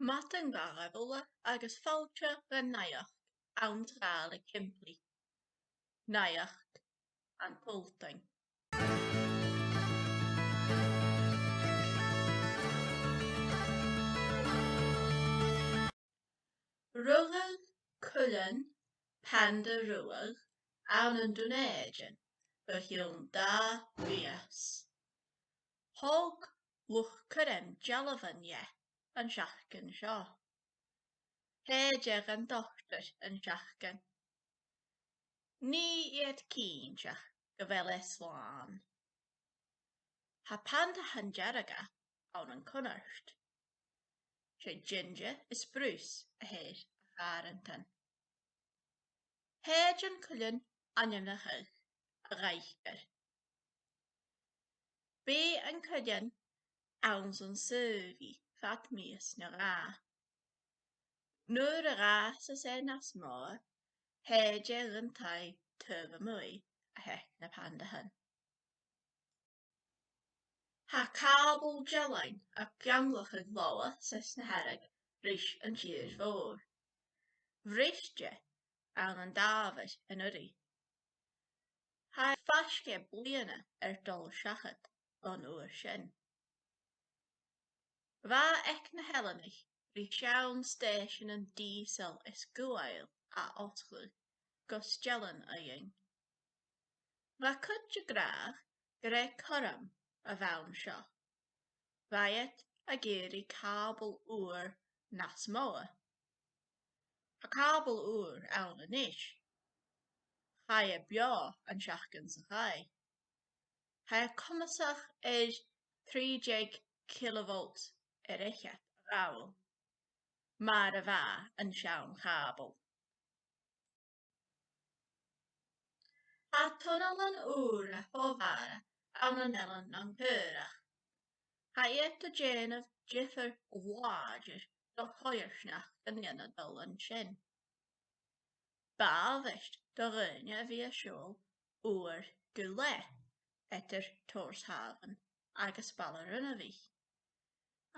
Mat yn garabla agus fáilte le Naidheach ann trála shimplidh. Naidheach an Sultain. Rugadh, cuilean, panda ruadh ann an Dùn Èideann go chionn mhios. Thòg luchd-curaim dealbhan an seachtain seo. Heideag an dotair an seachtain. Ní iad cinnteach go bheil slàn. Ha pandathan dearga ann an cunnart. Sé ginger is brús a héir a phàrantan. Thèid an cuilean ainmneachadh a Ghàidhlig. Bé an cuilean ann san sóibhí fad mhios na Rugadh. Nuair a ghas is nas mór, heideag an taobh-a-muigh a heic na pandathan. Ha cabal dealbhan a gceanglachadh loa sys na harag rís an tìr-mhòr. Bhrisde ann an David in uri. Ha phosgladh bliana dul seachad an uair sin. Bha na h-eileanaich rí seann station an diesel is gúil a oscaill gus dealbhan a dhéing. Bha cuid graag go raibh corram a bhain seo. Bhaid a géirí cabal uair nas mór. Ha cabal uair ainmneachadh. Chai beo an seachtain sa chai. Ha cumasach 30 kilovolt richat rawl. Mar a bha an seann cabal. Ha tunnel an uair a fómhara ann an eilean an cuireach. Ha iad a déanamh dh'fhaithghearr do choirsneach an dul an sin. Bábhaist do ghine a bhí a siúl uair go le Torshaven agus Ballarine a bhí.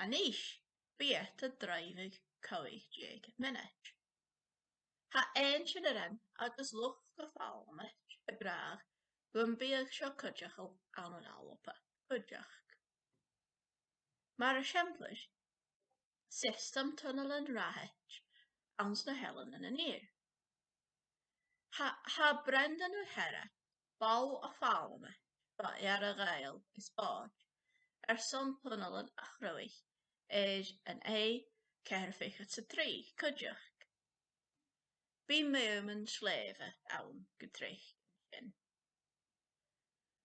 Aníis bhí a dreimhigh 50 minute. Ha Èileanaich agus luchd-curaim a graag gon bíodh seo cuideach ann an alpa cuideach. Mar a shimplidh, system tunnel an Rugadh ann na h-eilean an ír. Ha Brendan O'Hara bau a phàrantan ba a gael is bod son tunnel an achroich an ceirfeichat cuideach. Bí méman sléve ann go tríoch sin.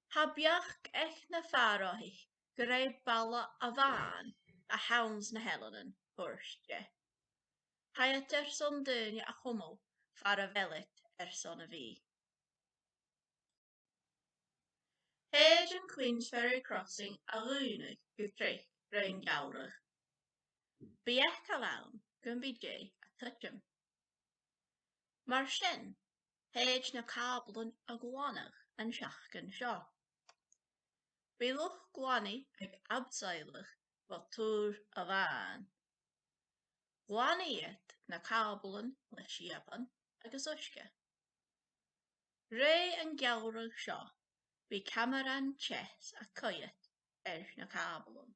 Ha beach na pharaoich go raibh balla a bhain a hauns na h-eileanan thuairste. Ha son duine a chumul far a bheillit son a bhí. Thèid an Queen's Ferry Crossing a dhúnadh go tríoch roinn Ghàidhlig. Bí a lán gon bí a tuitim. Mar sin, thèid na cablan a gháineach an seachtain seo. Bí luchd-curaim ag h-eileanaich ba túr a bhain. Gháinead na cablan le dealbhan agus uisce. Ré an Ghàidhlig seo bí cameran chess a coiad na cablan.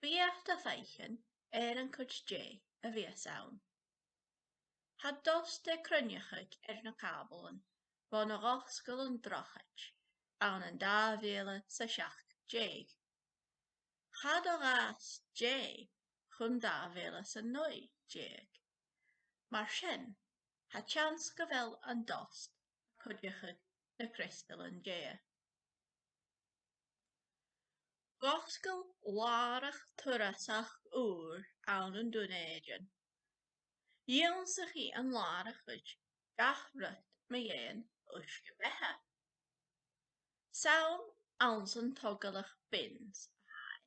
Bí a feichin an cuid a bhí ann. Ha dos de crunneachig na cablan ba na ghoscail an drochait ann an 2017. Chad a ghas chun 2019. Mar sin, ha chans go bhfuil an dost cuideachig na crystal an Goscail lárach turasach úr ann an Dùn Èideann. Díonn sa chi an lárach chuid gach rud me dhéan uisce bethe. Saoin ann san togalach bins a haid.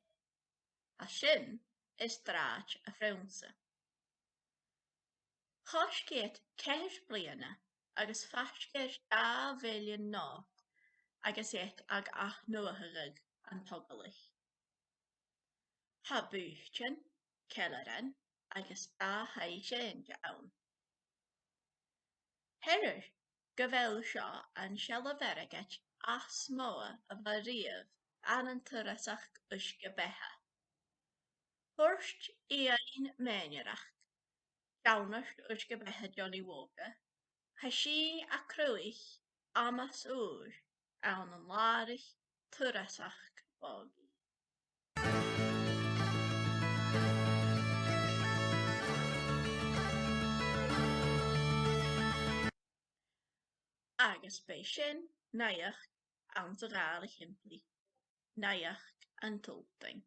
A sin is dráit a Frionsa. Choscéad 4 bliana agus phosgladh 2 mhilliún náit agus ag 8 nuachaig an togalich. Ha buachtain ceilrean agus dá haidhséin ann. Heirr go bhfuil seo an seilbheargait as mór a bheith riamh an turasach uisce betha. Thuairt í aon méinearach ceannart uisce betha Johnny Walker, Haisi a cruich amas úr an lárich turasach bógi. Agus bei sin naidheach an sa gála shimplidh, naidheach an Sultain.